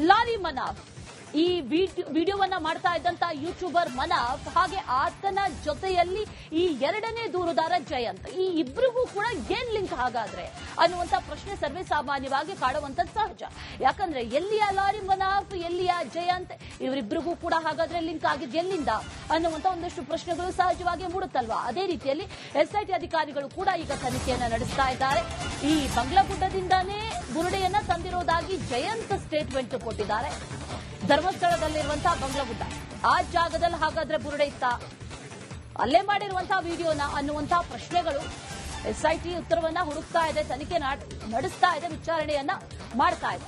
Lorry ಮನಾಫ್ ಈ ವಿಡಿಯೋವನ್ನ ಮಾಡ್ತಾ ಇದ್ದಂತ ಯೂಟ್ಯೂಬರ್ ಮನಾಫ್ ಹಾಗೆ ಆತನ ಜೊತೆಯಲ್ಲಿ ಈ ಎರಡನೇ ದೂರುದಾರ ಜಯಂತ್ ಈ ಇಬ್ಬರಿಗೂ ಕೂಡ ಏನ್ ಲಿಂಕ್ ಹಾಗಾದ್ರೆ ಅನ್ನುವಂತ ಪ್ರಶ್ನೆ ಸರ್ವೇ ಸಾಮಾನ್ಯವಾಗಿ ಕಾಡುವಂತದ್ದು ಸಹಜ. ಯಾಕಂದ್ರೆ ಎಲ್ಲಿಯ ಲಾರಿ ಮನಾಫ್ ಎಲ್ಲಿಯ ಜಯಂತ್ ಇವರಿಬ್ಬರಿಗೂ ಕೂಡ ಹಾಗಾದ್ರೆ ಲಿಂಕ್ ಆಗಿದ್ದು ಎಲ್ಲಿಂದ ಅನ್ನುವಂತ ಒಂದಷ್ಟು ಪ್ರಶ್ನೆಗಳು ಸಹಜವಾಗಿ ಮೂಡುತ್ತಲ್ವಾ. ಅದೇ ರೀತಿಯಲ್ಲಿ ಎಸ್ಐಟಿ ಅಧಿಕಾರಿಗಳು ಕೂಡ ಈಗ ತನಿಖೆಯನ್ನ ನಡೆಸ್ತಾ ಇದ್ದಾರೆ. ಈ ಬಂಗ್ಲಾಗುಡ್ಡದಿಂದಾನೇ ಬುರುಡೆಯನ್ನ ತಂದಿರೋದಾಗಿ ಜಯಂತ್ ಸ್ಟೇಟ್ಮೆಂಟ್ ಕೊಟ್ಟಿದ್ದಾರೆ. ಧರ್ಮಸ್ಥಳದಲ್ಲಿರುವಂತಹ ಬಂಗ್ಲಾಗುಡ್ಡ ಆ ಜಾಗದಲ್ಲಿ ಹಾಗಾದ್ರೆ ಬುರುಡೆ ಇತ್ತ, ಅಲ್ಲೇ ಮಾಡಿರುವಂತಹ ವಿಡಿಯೋನ ಅನ್ನುವಂತಹ ಪ್ರಶ್ನೆಗಳು ಎಸ್ಐಟಿ ಉತ್ತರವನ್ನ ಹುಡುಕ್ತಾ ಇದೆ, ತನಿಖೆ ನಡೆಸ್ತಾ ಇದೆ, ವಿಚಾರಣೆಯನ್ನ ಮಾಡ್ತಾ ಇದೆ.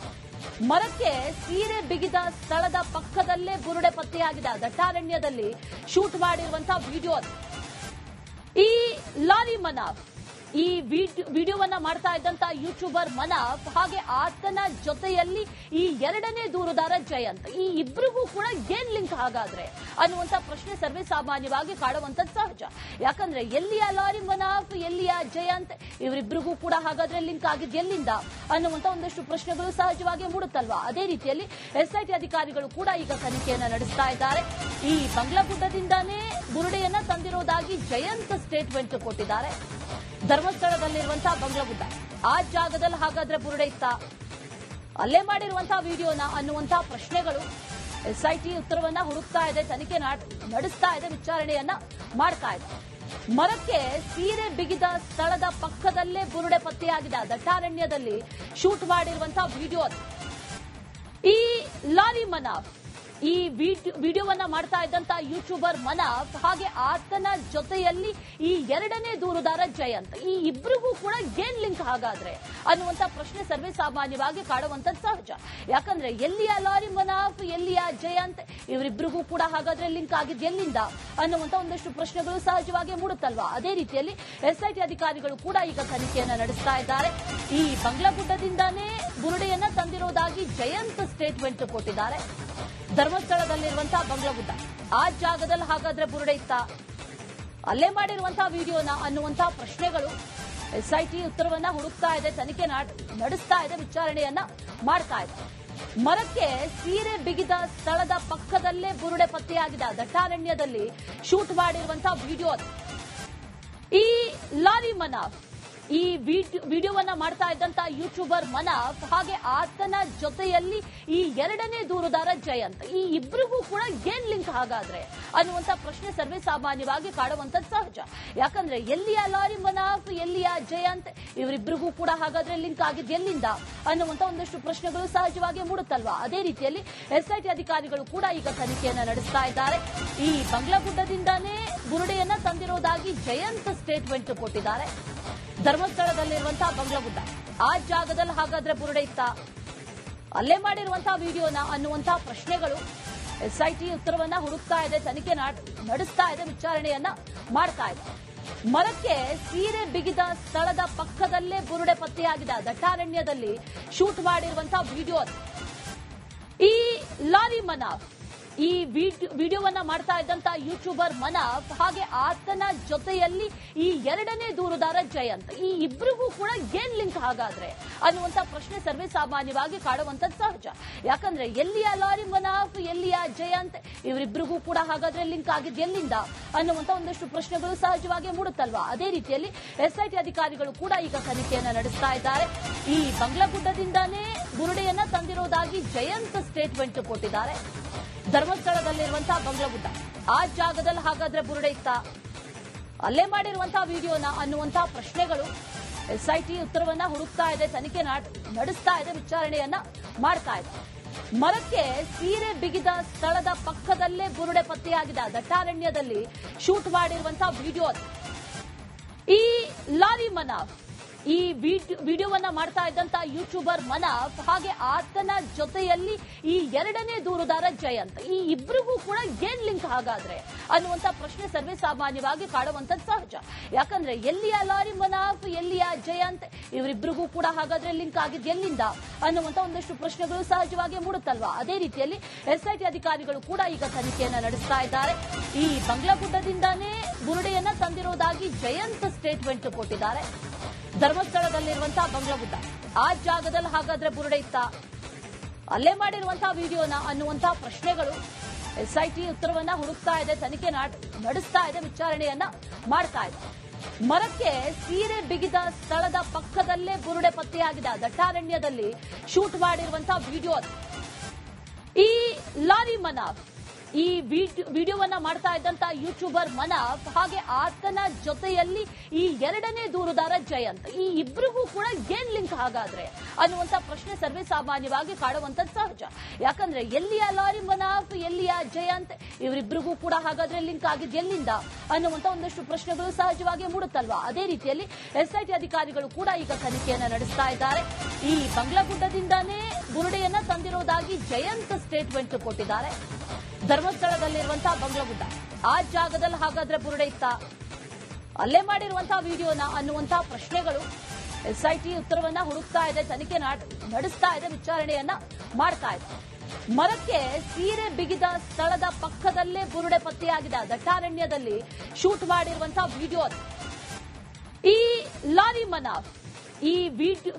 ಮರಕ್ಕೆ ಸೀರೆ ಬಿಗಿದ ಸ್ಥಳದ ಪಕ್ಕದಲ್ಲೇ ಬುರುಡೆ ಪತ್ತೆಯಾಗಿದೆ. ದಟ್ಟಾರಣ್ಯದಲ್ಲಿ ಶೂಟ್ ಮಾಡಿರುವಂತಹ ವಿಡಿಯೋ. ಈ ಲಾರಿ ಮನಾಫ್ ಈ ವಿಡಿಯೋವನ್ನ ಮಾಡ್ತಾ ಇದ್ದಂತ ಯೂಟ್ಯೂಬರ್ ಮನಾಫ್ ಹಾಗೆ ಆತನ ಜೊತೆಯಲ್ಲಿ ಈ ಎರಡನೇ ದೂರುದಾರ ಜಯಂತ್ ಈ ಇಬ್ಬರಿಗೂ ಕೂಡ ಏನ್ ಲಿಂಕ್ ಹಾಗಾದ್ರೆ ಅನ್ನುವಂತ ಪ್ರಶ್ನೆ ಸರ್ವೇ ಸಾಮಾನ್ಯವಾಗಿ ಕಾಡುವಂತದ್ದು ಸಹಜ. ಯಾಕಂದ್ರೆ ಎಲ್ಲಿಯ ಲಾರಿ ಮನಾಫ್ ಎಲ್ಲಿಯ ಜಯಂತ್ ಇವರಿಬ್ಬರಿಗೂ ಕೂಡ ಹಾಗಾದ್ರೆ ಲಿಂಕ್ ಆಗಿದ್ದು ಎಲ್ಲಿಂದ ಅನ್ನುವಂತ ಒಂದಷ್ಟು ಪ್ರಶ್ನೆಗಳು ಸಹಜವಾಗಿ ಮೂಡುತ್ತಲ್ವಾ. ಅದೇ ರೀತಿಯಲ್ಲಿ ಎಸ್ಐಟಿ ಅಧಿಕಾರಿಗಳು ಕೂಡ ಈಗ ತನಿಖೆಯನ್ನ ನಡೆಸ್ತಾ ಇದ್ದಾರೆ. ಈ ಬಂಗ್ಲಾಗುಡ್ಡದಿಂದಾನೇ ಬುರುಡೆಯನ್ನ ತಂದಿರೋದಾಗಿ ಜಯಂತ್ ಸ್ಟೇಟ್ಮೆಂಟ್ ಕೊಟ್ಟಿದ್ದಾರೆ. ಧರ್ಮಸ್ಥಳದಲ್ಲಿರುವಂತಹ ಬಂಗ್ಲಾಗುಡ್ಡ ಆ ಜಾಗದಲ್ಲಿ ಹಾಗಾದ್ರೆ ಬುರುಡೆ ಇತ್ತ, ಅಲ್ಲೇ ಮಾಡಿರುವಂತಹ ವಿಡಿಯೋನ ಅನ್ನುವಂತಹ ಪ್ರಶ್ನೆಗಳು ಎಸ್ಐಟಿ ಉತ್ತರವನ್ನ ಹುಡುಕ್ತಾ ಇದೆ, ತನಿಖೆ ನಡೆಸ್ತಾ ಇದೆ, ವಿಚಾರಣೆಯನ್ನ ಮಾಡ್ತಾ ಇದೆ. ಮರಕ್ಕೆ ಸೀರೆ ಬಿಗಿದ ಸ್ಥಳದ ಪಕ್ಕದಲ್ಲೇ ಬುರುಡೆ ಪತ್ತೆಯಾಗಿದೆ. ದಟ್ಟಾರಣ್ಯದಲ್ಲಿ ಶೂಟ್ ಮಾಡಿರುವಂತಹ ವಿಡಿಯೋ. ಈ ಲಾರಿ ಮನಾಫ್ ಈ ವಿಡಿಯೋವನ್ನ ಮಾಡ್ತಾ ಇದ್ದಂತ ಯೂಟ್ಯೂಬರ್ ಮನಾಫ್ ಹಾಗೆ ಆತನ ಜೊತೆಯಲ್ಲಿ ಈ ಎರಡನೇ ದೂರುದಾರ ಜಯಂತ್ ಈ ಇಬ್ಬರಿಗೂ ಕೂಡ ಏನ್ ಲಿಂಕ್ ಹಾಗಾದ್ರೆ ಅನ್ನುವಂತ ಪ್ರಶ್ನೆ ಸರ್ವೇ ಸಾಮಾನ್ಯವಾಗಿ ಕಾಡುವಂತದ್ದು ಸಹಜ. ಯಾಕಂದ್ರೆ ಎಲ್ಲಿಯ ಲಾರಿ ಮನಾಫ್ ಎಲ್ಲಿಯ ಜಯಂತ್ ಇವರಿಬ್ಬರಿಗೂ ಕೂಡ ಹಾಗಾದ್ರೆ ಲಿಂಕ್ ಆಗಿದ್ದು ಎಲ್ಲಿಂದ ಅನ್ನುವಂತ ಒಂದಷ್ಟು ಪ್ರಶ್ನೆಗಳು ಸಹಜವಾಗಿ ಮೂಡುತ್ತಲ್ವಾ. ಅದೇ ರೀತಿಯಲ್ಲಿ ಎಸ್ಐಟಿ ಅಧಿಕಾರಿಗಳು ಕೂಡ ಈಗ ತನಿಖೆಯನ್ನ ನಡೆಸ್ತಾ ಇದ್ದಾರೆ. ಈ ಬಂಗ್ಲಾಗುಡ್ಡದಿಂದಾನೇ ಬುರುಡೆಯನ್ನ ತಂದಿರೋದಾಗಿ ಜಯಂತ್ ಸ್ಟೇಟ್ಮೆಂಟ್ ಕೊಟ್ಟಿದ್ದಾರೆ. ಧರ್ಮಸ್ಥಳದಲ್ಲಿರುವಂತಹ ಬಂಗ್ಲಾಗುಡ್ಡ ಆ ಜಾಗದಲ್ಲಿ ಹಾಗಾದ್ರೆ ಬುರುಡೆ ಇತ್ತ, ಅಲ್ಲೇ ಮಾಡಿರುವಂತಹ ವಿಡಿಯೋನ ಅನ್ನುವಂತಹ ಪ್ರಶ್ನೆಗಳು ಎಸ್ಐಟಿ ಉತ್ತರವನ್ನ ಹುಡುಕ್ತಾ ಇದೆ, ತನಿಖೆ ನಡೆಸ್ತಾ ಇದೆ, ವಿಚಾರಣೆಯನ್ನ ಮಾಡ್ತಾ ಇದೆ. ಮರಕ್ಕೆ ಸೀರೆ ಬಿಗಿದ ಸ್ಥಳದ ಪಕ್ಕದಲ್ಲೇ ಬುರುಡೆ ಪತ್ತೆಯಾಗಿದೆ. ದಟ್ಟಾರಣ್ಯದಲ್ಲಿ ಶೂಟ್ ಮಾಡಿರುವಂತಹ ವಿಡಿಯೋ. ಈ ಲಾರಿ ಮನಾಫ್ ಈ ವಿಡಿಯೋವನ್ನ ಮಾಡ್ತಾ ಇದ್ದಂತ ಯೂಟ್ಯೂಬರ್ ಮನಾಫ್ ಹಾಗೆ ಆತನ ಜೊತೆಯಲ್ಲಿ ಈ ಎರಡನೇ ದೂರುದಾರ ಜಯಂತ್ ಈ ಇಬ್ಬರಿಗೂ ಕೂಡ ಏನ್ ಲಿಂಕ್ ಹಾಗಾದ್ರೆ ಅನ್ನುವಂತ ಪ್ರಶ್ನೆ ಸರ್ವೇ ಸಾಮಾನ್ಯವಾಗಿ ಕಾಡುವಂತದ್ದು ಸಹಜ. ಯಾಕಂದ್ರೆ ಎಲ್ಲಿಯ ಲಾರಿ ಮನಾಫ್ ಎಲ್ಲಿಯ ಜಯಂತ್ ಇವರಿಬ್ಬರಿಗೂ ಕೂಡ ಹಾಗಾದ್ರೆ ಲಿಂಕ್ ಆಗಿದ್ದು ಎಲ್ಲಿಂದ ಅನ್ನುವಂತ ಒಂದಷ್ಟು ಪ್ರಶ್ನೆಗಳು ಸಹಜವಾಗಿ ಮೂಡುತ್ತಲ್ವಾ. ಅದೇ ರೀತಿಯಲ್ಲಿ ಎಸ್ಐಟಿ ಅಧಿಕಾರಿಗಳು ಕೂಡ ಈಗ ತನಿಖೆಯನ್ನ ನಡೆಸ್ತಾ ಇದ್ದಾರೆ. ಈ ಬಂಗ್ಲಾಗುಡ್ಡದಿಂದಾನೇ ಬುರುಡೆಯನ್ನ ತಂದಿರೋದಾಗಿ ಜಯಂತ್ ಸ್ಟೇಟ್ಮೆಂಟ್ ಕೊಟ್ಟಿದ್ದಾರೆ. ಧರ್ಮಸ್ಥಳದಲ್ಲಿರುವಂತಹ ಬಂಗ್ಲಾಗುಡ್ಡ ಆ ಜಾಗದಲ್ಲಿ ಹಾಗಾದ್ರೆ ಬುರುಡೆ ಇತ್ತ, ಅಲ್ಲೇ ಮಾಡಿರುವಂತಹ ವಿಡಿಯೋನ ಅನ್ನುವಂತಹ ಪ್ರಶ್ನೆಗಳು ಎಸ್ಐಟಿ ಉತ್ತರವನ್ನ ಹುಡುಕ್ತಾ ಇದೆ, ತನಿಖೆ ನಡೆಸ್ತಾ ಇದೆ, ವಿಚಾರಣೆಯನ್ನ ಮಾಡ್ತಾ ಇದೆ. ಮರಕ್ಕೆ ಸೀರೆ ಬಿಗಿದ ಸ್ಥಳದ ಪಕ್ಕದಲ್ಲೇ ಬುರುಡೆ ಪತ್ತೆಯಾಗಿದೆ. ದಟ್ಟಾರಣ್ಯದಲ್ಲಿ ಶೂಟ್ ಮಾಡಿರುವಂತಹ ವಿಡಿಯೋ. ಈ ಲಾರಿ ಮನಾಫ್ ಈ ವಿಡಿಯೋವನ್ನ ಮಾಡ್ತಾ ಇದ್ದಂತ ಯೂಟ್ಯೂಬರ್ ಮನಾಫ್ ಹಾಗೆ ಆತನ ಜೊತೆಯಲ್ಲಿ ಈ ಎರಡನೇ ದೂರುದಾರ ಜಯಂತ್ ಈ ಇಬ್ಬರಿಗೂ ಕೂಡ ಏನ್ ಲಿಂಕ್ ಹಾಗಾದ್ರೆ ಅನ್ನುವಂತ ಪ್ರಶ್ನೆ ಸರ್ವೇ ಸಾಮಾನ್ಯವಾಗಿ ಕಾಡುವಂತದ್ದು ಸಹಜ. ಯಾಕಂದ್ರೆ ಎಲ್ಲಿಯ ಲಾರಿ ಮನಾಫ್ ಎಲ್ಲಿಯ ಜಯಂತ್ ಇವರಿಬ್ಬರಿಗೂ ಕೂಡ ಹಾಗಾದ್ರೆ ಲಿಂಕ್ ಆಗಿದ್ದು ಎಲ್ಲಿಂದ ಅನ್ನುವಂತ ಒಂದಷ್ಟು ಪ್ರಶ್ನೆಗಳು ಸಹಜವಾಗಿ ಮೂಡುತ್ತಲ್ವಾ. ಅದೇ ರೀತಿಯಲ್ಲಿ ಎಸ್ಐಟಿ ಅಧಿಕಾರಿಗಳು ಕೂಡ ಈಗ ತನಿಖೆಯನ್ನ ನಡೆಸ್ತಾ ಇದ್ದಾರೆ. ಈ ಬಂಗ್ಲಾಗುಡ್ಡದಿಂದಾನೇ ಬುರುಡೆಯನ್ನ ತಂದಿರೋದಾಗಿ ಜಯಂತ್ ಸ್ಟೇಟ್ಮೆಂಟ್ ಕೊಟ್ಟಿದ್ದಾರೆ. ಧರ್ಮಸ್ಥಳದಲ್ಲಿರುವಂತಹ ಬಂಗ್ಲಾಗುಡ್ಡ ಆ ಜಾಗದಲ್ಲಿ ಹಾಗಾದ್ರೆ ಬುರುಡೆ ಇತ್ತ, ಅಲ್ಲೇ ಮಾಡಿರುವಂತಹ ವಿಡಿಯೋನ ಅನ್ನುವಂತಹ ಪ್ರಶ್ನೆಗಳು ಎಸ್ಐಟಿ ಉತ್ತರವನ್ನ ಹುಡುಕ್ತಾ ಇದೆ, ತನಿಖೆ ನಡೆಸ್ತಾ ಇದೆ, ವಿಚಾರಣೆಯನ್ನ ಮಾಡ್ತಾ ಇದೆ. ಮರಕ್ಕೆ ಸೀರೆ ಬಿಗಿದ ಸ್ಥಳದ ಪಕ್ಕದಲ್ಲೇ ಬುರುಡೆ ಪತ್ತೆಯಾಗಿದೆ. ದಟ್ಟಾರಣ್ಯದಲ್ಲಿ ಶೂಟ್ ಮಾಡಿರುವಂತಹ ವಿಡಿಯೋ. ಈ ಲಾರಿ ಮನಾಫ್ ಈ ವಿಡಿಯೋವನ್ನ ಮಾಡ್ತಾ ಇದ್ದಂತ ಯೂಟ್ಯೂಬರ್ ಮನಾಫ್ ಹಾಗೆ ಆತನ ಜೊತೆಯಲ್ಲಿ ಈ ಎರಡನೇ ದೂರುದಾರ ಜಯಂತ್ ಈ ಇಬ್ಬರಿಗೂ ಕೂಡ ಏನ್ ಲಿಂಕ್ ಹಾಗಾದ್ರೆ ಅನ್ನುವಂತ ಪ್ರಶ್ನೆ ಸರ್ವೇ ಸಾಮಾನ್ಯವಾಗಿ ಕಾಡುವಂತದ್ದು ಸಹಜ. ಯಾಕಂದ್ರೆ ಎಲ್ಲಿಯ ಲಾರಿ ಮನಾಫ್ ಎಲ್ಲಿಯ ಜಯಂತ್ ಇವರಿಬ್ಬರಿಗೂ ಕೂಡ ಹಾಗಾದ್ರೆ ಲಿಂಕ್ ಆಗಿದ್ದು ಎಲ್ಲಿಂದ ಅನ್ನುವಂತ ಒಂದಷ್ಟು ಪ್ರಶ್ನೆಗಳು ಸಹಜವಾಗಿ ಮೂಡುತ್ತಲ್ವಾ. ಅದೇ ರೀತಿಯಲ್ಲಿ ಎಸ್ಐಟಿ ಅಧಿಕಾರಿಗಳು ಕೂಡ ಈಗ ತನಿಖೆಯನ್ನ ನಡೆಸ್ತಾ ಇದ್ದಾರೆ. ಈ ಬಂಗ್ಲಾಗುಡ್ಡದಿಂದಾನೇ ಬುರುಡೆಯನ್ನ ತಂದಿರೋದಾಗಿ ಜಯಂತ್ ಸ್ಟೇಟ್ಮೆಂಟ್ ಕೊಟ್ಟಿದ್ದಾರೆ. ಧರ್ಮಸ್ಥಳದಲ್ಲಿರುವಂತಹ ಬಂಗ್ಲಾಗುಡ್ಡ ಆ ಜಾಗದಲ್ಲಿ ಹಾಗಾದ್ರೆ ಬುರುಡೆ ಇತ್ತ, ಅಲ್ಲೇ ಮಾಡಿರುವಂತಹ ವಿಡಿಯೋನ ಅನ್ನುವಂತಹ ಪ್ರಶ್ನೆಗಳು ಎಸ್ಐಟಿ ಉತ್ತರವನ್ನ ಹುಡುಕ್ತಾ ಇದೆ, ತನಿಖೆ ನಡೆಸ್ತಾ ಇದೆ, ವಿಚಾರಣೆಯನ್ನ ಮಾಡ್ತಾ ಇದೆ. ಮರಕ್ಕೆ ಸೀರೆ ಬಿಗಿದ ಸ್ಥಳದ ಪಕ್ಕದಲ್ಲೇ ಬುರುಡೆ ಪತ್ತೆಯಾಗಿದೆ. ದಟ್ಟಾರಣ್ಯದಲ್ಲಿ ಶೂಟ್ ಮಾಡಿರುವಂತಹ ವಿಡಿಯೋ. ಈ ಲಾರಿ ಮನಾಫ್, ಈ ವಿಡಿಯೋವನ್ನ ಮಾಡ್ತಾ ಇದ್ದಂತ ಯೂಟ್ಯೂಬರ್ ಮನಾಫ್ ಹಾಗೆ ಆತನ ಜೊತೆಯಲ್ಲಿ ಈ ಎರಡನೇ ದೂರುದಾರ ಜಯಂತ್, ಈ ಇಬ್ಬರಿಗೂ ಕೂಡ ಏನ್ ಲಿಂಕ್ ಹಾಗಾದ್ರೆ ಅನ್ನುವಂತ ಪ್ರಶ್ನೆ ಸರ್ವೇ ಸಾಮಾನ್ಯವಾಗಿ ಕಾಡುವಂತದ್ದು ಸಹಜ. ಯಾಕಂದ್ರೆ ಎಲ್ಲಿಯ ಲಾರಿ ಮನಾಫ್, ಎಲ್ಲಿಯ ಜಯಂತ್, ಇವರಿಬ್ಬರಿಗೂ ಕೂಡ ಹಾಗಾದ್ರೆ ಲಿಂಕ್ ಆಗಿದ್ದು ಎಲ್ಲಿಂದ ಅನ್ನುವಂತ ಒಂದಷ್ಟು ಪ್ರಶ್ನೆಗಳು ಸಹಜವಾಗಿ ಮೂಡುತ್ತಲ್ವಾ. ಅದೇ ರೀತಿಯಲ್ಲಿ ಎಸ್ಐಟಿ ಅಧಿಕಾರಿಗಳು ಕೂಡ ಈಗ ತನಿಖೆಯನ್ನ ನಡೆಸ್ತಾ ಇದ್ದಾರೆ. ಈ ಬಂಗ್ಲಾಗುಡ್ಡದಿಂದಾನೇ ಬುರುಡೆಯನ್ನ ತಂದಿರೋದಾಗಿ ಜಯಂತ್ ಸ್ಟೇಟ್ಮೆಂಟ್ ಕೊಟ್ಟಿದ್ದಾರೆ. ಧರ್ಮಸ್ಥಳದಲ್ಲಿರುವಂತಹ ಬಂಗ್ಲಾಗುಡ್ಡ, ಆ ಜಾಗದಲ್ಲಿ ಹಾಗಾದ್ರೆ ಬುರುಡೆ ಇತ್ತ, ಅಲ್ಲೇ ಮಾಡಿರುವಂತಹ ವಿಡಿಯೋನ ಅನ್ನುವಂತಹ ಪ್ರಶ್ನೆಗಳು ಎಸ್ಐಟಿ ಉತ್ತರವನ್ನ ಹುಡುಕ್ತಾ ಇದೆ, ತನಿಖೆ ನಡೆಸ್ತಾ ಇದೆ, ವಿಚಾರಣೆಯನ್ನ ಮಾಡ್ತಾ ಇದೆ. ಮರಕ್ಕೆ ಸೀರೆ ಬಿಗಿದ ಸ್ಥಳದ ಪಕ್ಕದಲ್ಲೇ ಬುರುಡೆ ಪತ್ತೆಯಾಗಿದೆ. ದಟ್ಟಾರಣ್ಯದಲ್ಲಿ ಶೂಟ್ ಮಾಡಿರುವಂತಹ ವಿಡಿಯೋ. ಈ ಲಾರಿ ಮನಾಫ್, ಈ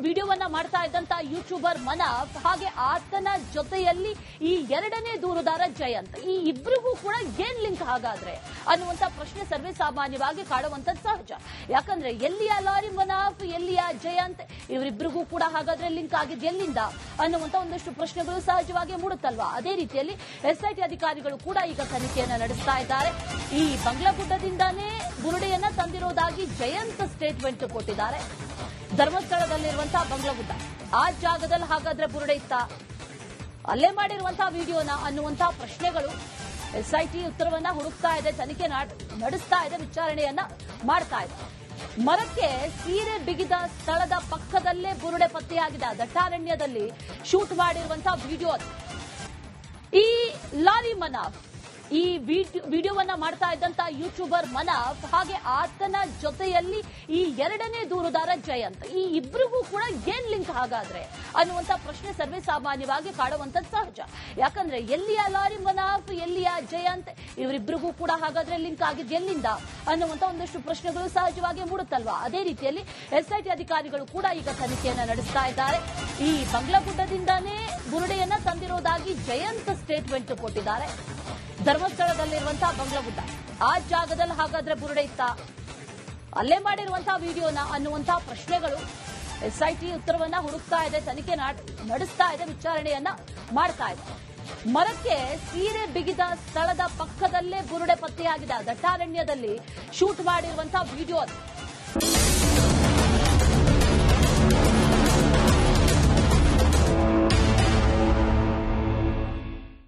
ವಿಡಿಯೋವನ್ನ ಮಾಡ್ತಾ ಇದ್ದಂತ ಯೂಟ್ಯೂಬರ್ ಮನಾಫ್ ಹಾಗೆ ಆತನ ಜೊತೆಯಲ್ಲಿ ಈ ಎರಡನೇ ದೂರುದಾರ ಜಯಂತ್, ಈ ಇಬ್ಬರಿಗೂ ಕೂಡ ಏನ್ ಲಿಂಕ್ ಹಾಗಾದ್ರೆ ಅನ್ನುವಂತ ಪ್ರಶ್ನೆ ಸರ್ವೇ ಸಾಮಾನ್ಯವಾಗಿ ಕಾಡುವಂತದ್ದು ಸಹಜ. ಯಾಕಂದ್ರೆ ಎಲ್ಲಿಯ ಲಾರಿ ಮನಾಫ್, ಎಲ್ಲಿಯ ಜಯಂತ್, ಇವರಿಬ್ಬರಿಗೂ ಕೂಡ ಹಾಗಾದ್ರೆ ಲಿಂಕ್ ಆಗಿದ್ದು ಎಲ್ಲಿಂದ ಅನ್ನುವಂತ ಒಂದಷ್ಟು ಪ್ರಶ್ನೆಗಳು ಸಹಜವಾಗಿ ಮೂಡುತ್ತಲ್ವಾ. ಅದೇ ರೀತಿಯಲ್ಲಿ ಎಸ್ಐಟಿ ಅಧಿಕಾರಿಗಳು ಕೂಡ ಈಗ ತನಿಖೆಯನ್ನ ನಡೆಸ್ತಾ ಇದ್ದಾರೆ. ಈ ಬಂಗ್ಲಾಗುಡ್ಡದಿಂದಾನೇ ಬುರುಡೆಯನ್ನ ತಂದಿರೋದಾಗಿ ಜಯಂತ್ ಸ್ಟೇಟ್ಮೆಂಟ್ ಕೊಟ್ಟಿದ್ದಾರೆ. ಧರ್ಮಸ್ಥಳದಲ್ಲಿರುವಂತಹ ಬಂಗ್ಲಾಗುಡ್ಡ, ಆ ಜಾಗದಲ್ಲಿ ಹಾಗಾದ್ರೆ ಬುರುಡೆ ಇತ್ತ, ಅಲ್ಲೇ ಮಾಡಿರುವಂತಹ ವಿಡಿಯೋನ ಅನ್ನುವಂತಹ ಪ್ರಶ್ನೆಗಳು ಎಸ್ಐಟಿ ಉತ್ತರವನ್ನ ಹುಡುಕ್ತಾ ಇದೆ, ತನಿಖೆ ನಡೆಸ್ತಾ ಇದೆ, ವಿಚಾರಣೆಯನ್ನ ಮಾಡ್ತಾ ಇದೆ. ಮರಕ್ಕೆ ಸೀರೆ ಬಿಗಿದ ಸ್ಥಳದ ಪಕ್ಕದಲ್ಲೇ ಬುರುಡೆ ಪತ್ತೆಯಾಗಿದೆ. ದಟ್ಟಾರಣ್ಯದಲ್ಲಿ ಶೂಟ್ ಮಾಡಿರುವಂತಹ ವಿಡಿಯೋ. ಈ ಲಾರಿ ಮನಾಫ್, ಈ ವಿಡಿಯೋವನ್ನ ಮಾಡ್ತಾ ಇದ್ದಂತ ಯೂಟ್ಯೂಬರ್ ಮನಾಫ್ ಹಾಗೆ ಆತನ ಜೊತೆಯಲ್ಲಿ ಈ ಎರಡನೇ ದೂರುದಾರ ಜಯಂತ್, ಈ ಇಬ್ಬರಿಗೂ ಕೂಡ ಏನ್ ಲಿಂಕ್ ಹಾಗಾದ್ರೆ ಅನ್ನುವಂತ ಪ್ರಶ್ನೆ ಸರ್ವೇ ಸಾಮಾನ್ಯವಾಗಿ ಕಾಡುವಂತದ್ದು ಸಹಜ. ಯಾಕಂದ್ರೆ ಎಲ್ಲಿಯ ಲಾರಿ ಮನಾಫ್, ಎಲ್ಲಿಯ ಜಯಂತ್, ಇವರಿಬ್ಬರಿಗೂ ಕೂಡ ಹಾಗಾದ್ರೆ ಲಿಂಕ್ ಆಗಿದ್ದು ಎಲ್ಲಿಂದ ಅನ್ನುವಂತ ಒಂದಷ್ಟು ಪ್ರಶ್ನೆಗಳು ಸಹಜವಾಗಿ ಮೂಡುತ್ತಲ್ವಾ. ಅದೇ ರೀತಿಯಲ್ಲಿ ಎಸ್ಐಟಿ ಅಧಿಕಾರಿಗಳು ಕೂಡ ಈಗ ತನಿಖೆಯನ್ನ ನಡೆಸ್ತಾ ಇದ್ದಾರೆ. ಈ ಬಂಗ್ಲಾಗುಡ್ಡದಿಂದಾನೇ ಬುರುಡೆಯನ್ನ ತಂದಿರೋದಾಗಿ ಜಯಂತ್ ಸ್ಟೇಟ್ಮೆಂಟ್ ಕೊಟ್ಟಿದ್ದಾರೆ. ಧರ್ಮಸ್ಥಳದಲ್ಲಿರುವಂತಹ ಬಂಗ್ಲಾಗುಡ್ಡ, ಆ ಜಾಗದಲ್ಲಿ ಹಾಗಾದ್ರೆ ಬುರುಡೆ ಇತ್ತ, ಅಲ್ಲೇ ಮಾಡಿರುವಂತಹ ವಿಡಿಯೋನ ಅನ್ನುವಂತಹ ಪ್ರಶ್ನೆಗಳು ಎಸ್ಐಟಿ ಉತ್ತರವನ್ನ ಹುಡುಕ್ತಾ ಇದೆ, ತನಿಖೆ ನಡೆಸ್ತಾ ಇದೆ, ವಿಚಾರಣೆಯನ್ನ ಮಾಡ್ತಾ ಇದೆ. ಮರಕ್ಕೆ ಸೀರೆ ಬಿಗಿದ ಸ್ಥಳದ ಪಕ್ಕದಲ್ಲೇ ಬುರುಡೆ ಪತ್ತೆಯಾಗಿದೆ. ದಟ್ಟಾರಣ್ಯದಲ್ಲಿ ಶೂಟ್ ಮಾಡಿರುವಂತಹ ವಿಡಿಯೋ.